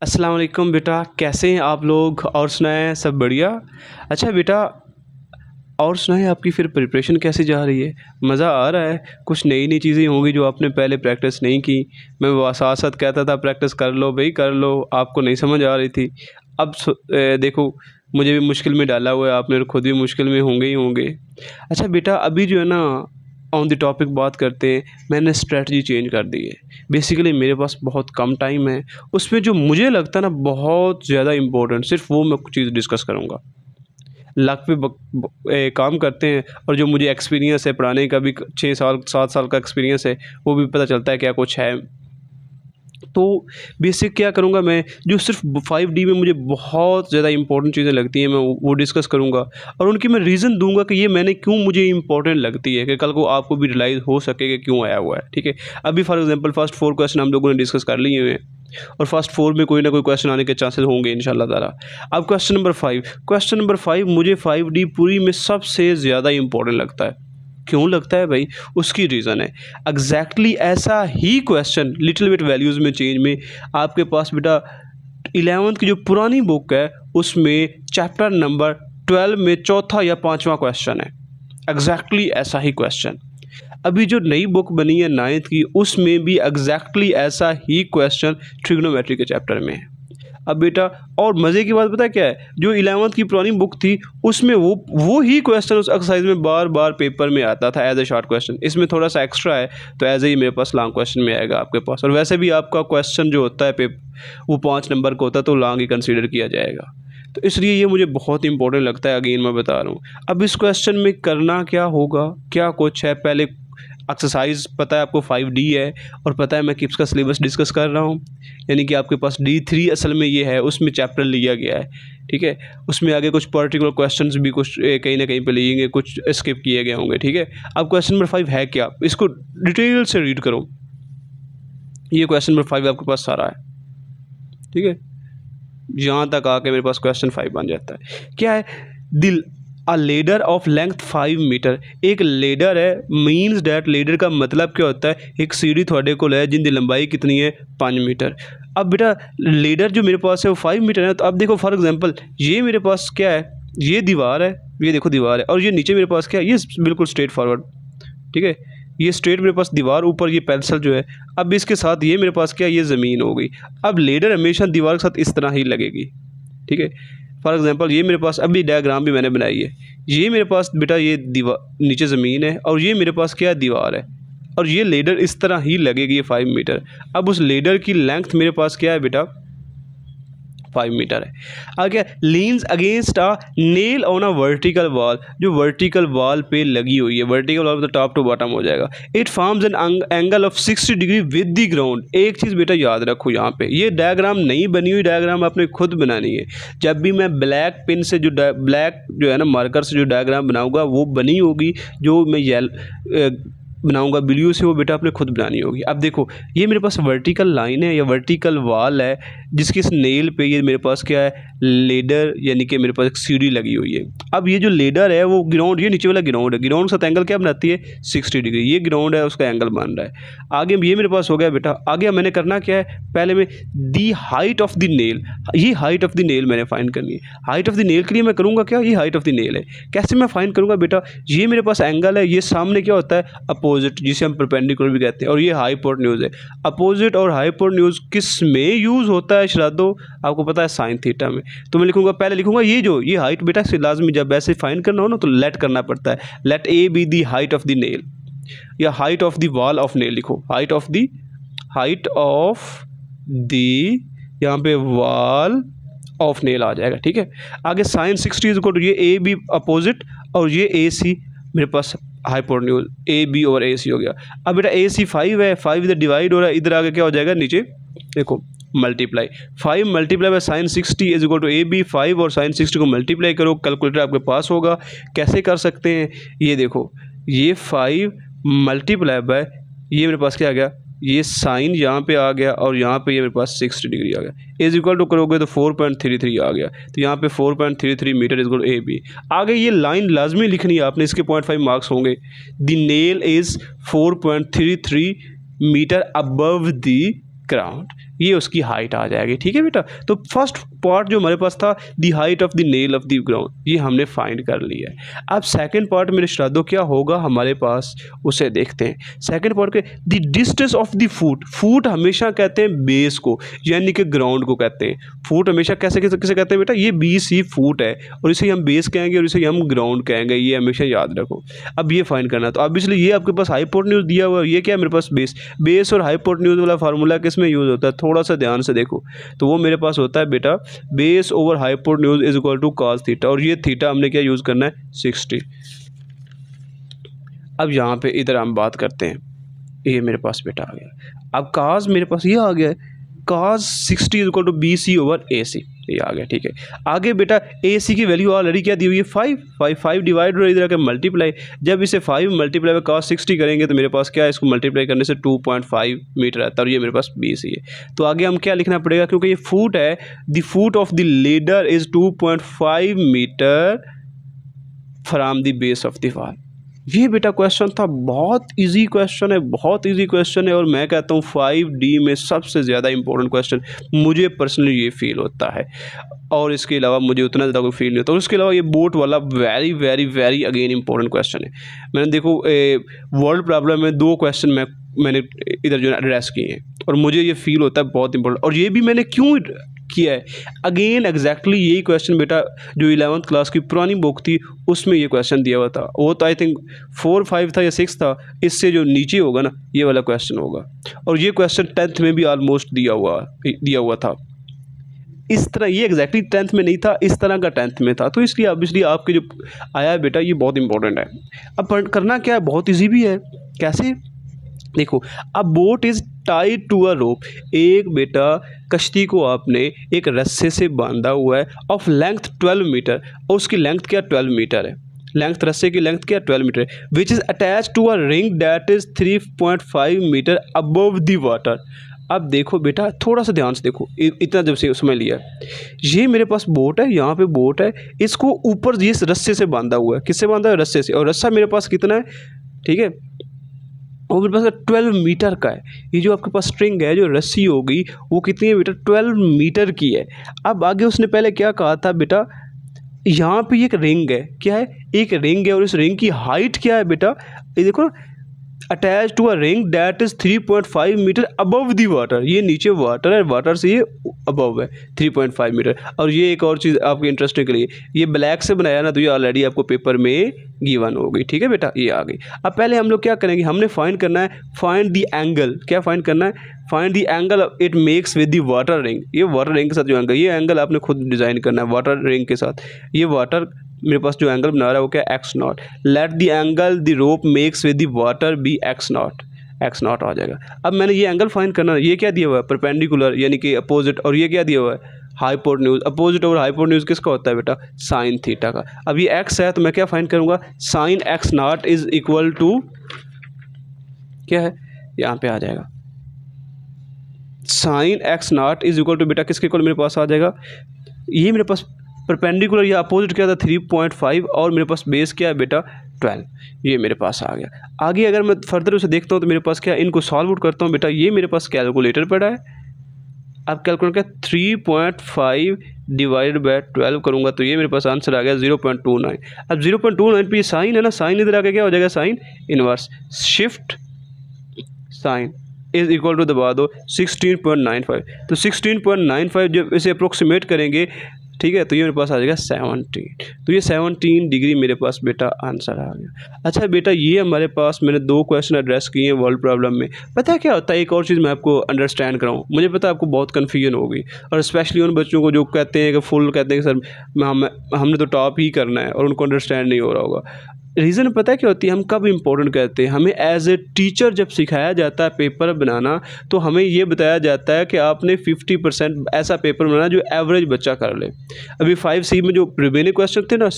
अस्सलाम वालेकुम बेटा, कैसे हैं आप लोग? और सुनाएँ सब बढ़िया? अच्छा बेटा, और सुनाएँ आपकी फिर प्रिपरेशन कैसी जा रही है? मज़ा आ रहा है? कुछ नई-नई चीज़ें होंगी जो आपने पहले प्रैक्टिस नहीं की। मैं वो साथ-साथ कहता था प्रैक्टिस कर लो भई कर लो, आपको नहीं समझ आ रही थी। अब देखो मुझे भी मुश्किल में डाला हुआ है आपने और खुद भी मुश्किल में होंगे ही होंगे। अच्छा बेटा, अभी जो है ना ऑन द टॉपिक बात करते हैं, मैंने स्ट्रैटेजी चेंज कर दी है। बेसिकली मेरे पास बहुत कम टाइम है, उसमें जो मुझे लगता है ना बहुत ज़्यादा इम्पोर्टेंट सिर्फ़ वो मैं चीज़ डिस्कस करूँगा। लक पे काम करते हैं और जो मुझे एक्सपीरियंस है पढ़ाने का भी 6 साल 7 साल का एक्सपीरियंस है, वो भी पता चलता है क्या कुछ है। तो बेसिक क्या करूँगा मैं, जो सिर्फ़ 5D में मुझे बहुत ज़्यादा इम्पोर्टेंट चीज़ें लगती हैं, मैं वो डिस्कस करूँगा और उनकी मैं रीज़न दूँगा कि ये मैंने क्यों मुझे इम्पोर्टेंट लगती है, कि कल को आपको भी रियलाइज़ हो सके कि क्यों आया हुआ है, ठीक है? अभी फॉर एग्ज़ाम्पल फर्स्ट 4 क्वेश्चन हम लोगों ने डिस्कस कर लिए हुए हैं और फर्स्ट 4 में कोई ना कोई क्वेश्चन आने के चांसेस होंगे इंशाल्लाह ताला। अब क्वेश्चन नंबर 5 मुझे 5D पूरी में सबसे ज़्यादा इम्पोर्टेंट लगता है। क्यों लगता है भाई? उसकी रीज़न है। एग्ज़ैक्टली ऐसा ही क्वेश्चन लिटिल बिट वैल्यूज़ में चेंज में आपके पास बेटा 11th की जो पुरानी बुक है, उसमें चैप्टर नंबर 12 में चौथा या 5वां क्वेश्चन है। एग्ज़ैक्टली ऐसा ही क्वेश्चन। अभी जो नई बुक बनी है 9th की, उसमें भी एग्ज़ैक्टली ऐसा ही क्वेश्चन ट्रिग्नोमेट्री के चैप्टर में है। अब बेटा और मज़े की बात पता है क्या है? जो 11th की पुरानी बुक थी, उसमें वो ही क्वेश्चन उस एक्सरसाइज में बार-बार पेपर में आता था एज़ अ शॉर्ट क्वेश्चन। इसमें थोड़ा-सा एक्स्ट्रा है, तो ऐज़ ही मेरे पास लॉन्ग क्वेश्चन में आएगा आपके पास और वैसे भी आपका क्वेश्चन जो होता है वो 5 नंबर का होता है, तो लॉन्ग ही कंसीडर किया जाएगा। तो इसलिए ये मुझे बहुत इंपॉर्टेंट लगता है, अगेन मैं बता रहा हूँ। अब इस क्वेश्चन में करना क्या होगा, क्या कुछ है, पहले एक्सरसाइज़ पता है आपको 5D है और पता है मैं किसका सिलेबस डिस्कस कर रहा हूँ, यानी कि आपके पास D3 असल में ये है, उसमें चैप्टर लिया गया है, ठीक है? उसमें आगे कुछ पर्टिकुलर क्वेश्चंस भी कुछ कहीं न कहीं पे लिएँगे, कुछ स्किप किए गए होंगे, ठीक है? अब क्वेश्चन नंबर 5 है क्या? इसको डिटेल से रीड करो। ये क्वेश्चन नंबर 5 आपके पास सारा है, ठीक है? यहाँ तक आके मेरे पास क्वेश्चन 5 बन जाता है। क्या है? दिल a ladder of length 5 metre. एक लेडर है, मीन्स डैट लेडर का मतलब क्या होता है? एक सीढ़ी थोड़े को है जिनकी लंबाई कितनी है? 5 मीटर। अब बेटा लेडर जो मेरे पास है वो 5 मीटर है, तो अब देखो फॉर एग्जांपल ये मेरे पास क्या है? ये दीवार है, ये देखो दीवार है और ये नीचे मेरे पास क्या है? ये बिल्कुल स्ट्रेट फॉरवर्ड, ठीक है? ये स्ट्रेट मेरे पास दीवार, ऊपर ये पेंसिल जो है। अब इसके साथ ये मेरे पास क्या है? ये ज़मीन हो गई। अब लेडर हमेशा दीवार के साथ इस तरह ही लगेगी, ठीक है? फॉर एग्ज़ाम्पल ये मेरे पास अभी डायग्राम भी मैंने बनाई है। ये मेरे पास बेटा ये नीचे ज़मीन है और ये मेरे पास क्या है? दीवार है और ये लेडर इस तरह ही लगेगी, ये 5 मीटर। अब उस लेडर की लेंथ मेरे पास क्या है बेटा? 5 मीटर है। आगे leans against a nail on a vertical wall, जो वर्टिकल वॉल पे लगी हुई है, वर्टिकल वॉल मतलब टॉप टू बॉटम हो जाएगा। It forms an angle of 60 degree with the ground. एक चीज़ बेटा याद रखो, यहाँ पे ये डायग्राम नहीं बनी हुई, डायग्राम आपने खुद बनानी है। जब भी मैं ब्लैक पेन से ब्लैक जो है ना मार्कर से जो डायग्राम बनाऊंगा वो बनी होगी, जो मैं बनाऊंगा ब्लू से वो बेटा आपने खुद बनानी होगी। अब देखो ये मेरे पास वर्टिकल लाइन है या वर्टिकल वॉल है, जिसकी इस नेल पे ये मेरे पास क्या है? लेडर, यानी कि मेरे पास एक सीढ़ी लगी हुई है। अब ये जो लेडर है वो ग्राउंड, ये नीचे वाला ग्राउंड है, ग्राउंड के साथ एंगल क्या बनाती है? 60 डिग्री। ये ग्राउंड है, उसका एंगल बन रहा है। आगे ये मेरे पास हो गया बेटा। आगे मैंने करना क्या है? पहले में दी हाइट ऑफ द नेल, ये हाइट ऑफ द नेल मैंने फाइंड करनी है। हाइट ऑफ द नेल के लिए मैं करूँगा क्या? ये हाइट ऑफ द नेल है। कैसे मैं फाइंड करूँगा बेटा? ये मेरे पास एंगल है, ये सामने क्या होता है? अपोजिट, जिसे हम परपेंडिकुलर भी कहते हैं, और ये हाइपोटेन्यूज है। अपोजिट और हाइपोटेन्यूज किस में यूज़ होता है शरादो? आपको पता है साइन थीटा में। तो मैं लिखूंगा, पहले लिखूंगा ये हाइट बेटा से लाजमी जब ऐसे फाइंड करना हो ना तो लेट करना पड़ता है। Let A be the height of the nail या height of the wall of nail लिखो। हाइट ऑफ द यहाँ पे वॉल ऑफ नेल आ जाएगा, ठीक है? आगे साइन 60 इज इक्वल टू ये ए बी अपोजिट और ये ए सी मेरे पास हाइपोटेन्यूज, ए बी और ए सी हो गया। अब बेटा ए सी 5 है, 5 इधर डिवाइड हो रहा है, इधर आगे क्या हो जाएगा? नीचे देखो multiply 5 multiply by sine 60 is equal to A B. 5 और साइन 60 को मल्टीप्लाई करो, कैलकुलेटर आपके पास होगा। कैसे कर सकते हैं? ये देखो, ये 5 मल्टीप्लाई बाय ये मेरे पास क्या आ गया? ये साइन यहाँ पे आ गया और यहाँ पे ये मेरे पास 60 डिग्री आ गया। इज इक्वल टू करोगे तो 4.33 आ गया, तो यहाँ पे 4.33 metre is equal to A B. आगे ये लाइन लाजमी लिखनी है आपने, इसके 0.5 मार्क्स होंगे। The nail is 4.33 metre above the ground. ये उसकी हाइट आ जाएगी। ठीक है बेटा, तो फर्स्ट पार्ट जो हमारे पास था the height of the nail of the ground, ये हमने फाइंड कर लिया है। अब सेकंड पार्ट मेरे श्राद्धो क्या होगा हमारे पास, उसे देखते हैं। सेकंड पार्ट के the distance of the foot, foot हमेशा कहते हैं बेस को, यानी कि ग्राउंड को कहते हैं। फुट हमेशा कैसे कैसे कैसे कहते हैं बेटा, ये 20 ही फुट है और इसे हम बेस कहेंगे और इसे हम ग्राउंड कहेंगे, ये हमेशा याद रखो। अब ये फाइंड करना, तो ऑब्वियसली ये आपके पास हाइपोटेन्यूज दिया हुआ है, ये क्या है मेरे पास बेस। बेस और हाइपोटेन्यूज वाला फार्मूला किस में यूज़ होता है, थोड़ा सा ध्यान से देखो, तो वो मेरे पास होता है बेटा base over hypotenuse is equal to cos theta, और ये थीटा हमने क्या यूज़ करना है 60। अब यहाँ पे इधर हम बात करते हैं, ये मेरे पास बेटा आ गया। अब काज मेरे पास ये आ गया है, cause 60 is equal to B C over A C, ये आ गया। ठीक है, आगे बेटा ए सी की वैल्यू ऑलरेडी क्या दी हुई है 5 डिवाइड और इधर आके मल्टीप्लाई। जब इसे 5 मल्टीप्लाई में काज 60 करेंगे तो मेरे पास क्या है, इसको मल्टीप्लाई करने से 2.5 मीटर आता है, और ये मेरे पास बी सी है। तो आगे हम क्या लिखना पड़ेगा, क्योंकि ये फुट है, the foot of the ladder is 2.5 metre from the base of the wall. ये बेटा क्वेश्चन था, बहुत इजी क्वेश्चन है, बहुत इजी क्वेश्चन है, और मैं कहता हूँ 5D में सबसे ज़्यादा इंपॉर्टेंट क्वेश्चन मुझे पर्सनली ये फील होता है, और इसके अलावा मुझे उतना ज़्यादा कोई फील नहीं होता। और उसके अलावा ये बोट वाला very very very again important question है। मैंने देखो वर्ल्ड प्रॉब्लम में 2 क्वेश्चन मैंने इधर जो एड्रेस किए हैं, और मुझे ये फील होता है बहुत इंपॉर्टेंट। और ये भी मैंने क्यों किया है, अगेन एग्जैक्टली यही क्वेश्चन बेटा जो 11th क्लास की पुरानी बुक थी उसमें ये क्वेश्चन दिया हुआ था, वो तो आई थिंक 4, 5 था या 6 था, इससे जो नीचे होगा ना ये वाला क्वेश्चन होगा। और ये क्वेश्चन 10th में भी ऑलमोस्ट दिया हुआ था इस तरह, ये एग्जैक्टली 10th में नहीं था, इस तरह का 10th में था, तो इसलिए ऑब्वियसली आपके जो आया है बेटा ये बहुत इंपॉर्टेंट है। अब करना क्या है, बहुत ईजी भी है। कैसे, देखो, अब boat is tied to a rope, एक बेटा कश्ती को आपने एक रस्से से बांधा हुआ है, ऑफ लेंथ 12 मीटर, और उसकी लेंथ क्या 12 मीटर है, लेंथ रस्से की लेंथ क्या 12 मीटर है, which is attach to a ring that is 3.5 metre above the water. अब देखो बेटा थोड़ा सा ध्यान से देखो, इतना जब से समझ लिया, ये मेरे पास बोट है, यहाँ पे बोट है, इसको ऊपर ये रस्से से बांधा हुआ है, किससे बांधा है, रस्से से, और रस्सा मेरे पास कितना है, ठीक है, और मेरे पास 12 मीटर का है। ये जो आपके पास स्ट्रिंग है, जो रस्सी होगी वो कितनी है बेटा 12 मीटर की है। अब आगे उसने पहले क्या कहा था बेटा, यहाँ पे एक रिंग है, क्या है, एक रिंग है, और इस रिंग की हाइट क्या है बेटा, ये देखो, attach to a ring that is 3.5 metre above the water, ये नीचे वाटर है, वाटर से ये अबव है 3.5 मीटर। और ये एक और चीज़ आपके इंटरेस्टिंग के लिए, ये ब्लैक से बनाया ना, तो ये ऑलरेडी आपको पेपर में गिवन हो गई। ठीक है बेटा, ये आ गई। अब पहले हम लोग क्या करेंगे, हमने फाइंड करना है, फाइंड दी एंगल, क्या फाइंड करना है, find the angle it makes with the water ring. ये वाटर रिंग के साथ जो एंगल, ये एंगल आपने खुद डिज़ाइन करना है वाटर रिंग के साथ। ये वाटर मेरे पास जो एंगल बना रहा है वो क्या है, x0। Let the angle the rope makes with the water be x0, x0 आ जाएगा। अब मैंने ये एंगल फाइंड करना है, ये क्या दिया हुआ है, परपेंडिकुलर यानी कि अपोजिट, और ये क्या दिया हुआ है, हाइपोटेन्यूज। अपोजिट और हाइपोटेन्यूज किसका होता है बेटा, साइन थीटा का। अब ये x है तो मैं क्या फाइंड करूँगा, sign x0 is equal to क्या है, यहाँ पे आ जाएगा sign x0 is equal to बेटा किसके इक्वल मेरे पास आ जाएगा, ये मेरे पास परपेंडिकुलर या अपोजिट क्या था 3.5, और मेरे पास बेस क्या है बेटा 12, ये मेरे पास आ गया। आगे अगर मैं फर्दर उसे देखता हूँ तो मेरे पास क्या, इनको सॉल्व आउट करता हूँ बेटा, ये मेरे पास कैलकुलेटर पड़ा है। अब कैलकुलेटर क्या 3.5 डिवाइड बाय 12 करूँगा तो ये मेरे पास आंसर आ गया 0.29। अब 0.29 पे साइन है ना, साइन इधर आके क्या हो जाएगा, sine inverse, shift sine is equal to दबा दो 16.95। तो 16.95 जब इसे अप्रोक्सीमेट करेंगे, ठीक है, तो ये मेरे पास आ जाएगा 17। तो ये 17 डिग्री मेरे पास बेटा आंसर आ गया। अच्छा बेटा, ये हमारे पास मैंने 2 क्वेश्चन एड्रेस किए हैं वर्ल्ड प्रॉब्लम में। पता है क्या होता है, एक और चीज़ मैं आपको अंडरस्टैंड कराऊँ, मुझे पता है आपको बहुत कन्फ्यूजन होगी, और स्पेशली उन बच्चों को जो कहते हैं कि फुल कहते हैं कि सर हमने तो टॉप ही करना है, और उनको अंडरस्टैंड नहीं हो रहा होगा। रीज़न पता है क्या होती है, हम कब इंपॉर्टेंट कहते हैं, हमें एज ए टीचर जब सिखाया जाता है पेपर बनाना, तो हमें ये बताया जाता है कि आपने 50% ऐसा पेपर बनाना जो एवरेज बच्चा कर ले। अभी 5C में जो रिमेनिंग क्वेश्चन थे ना,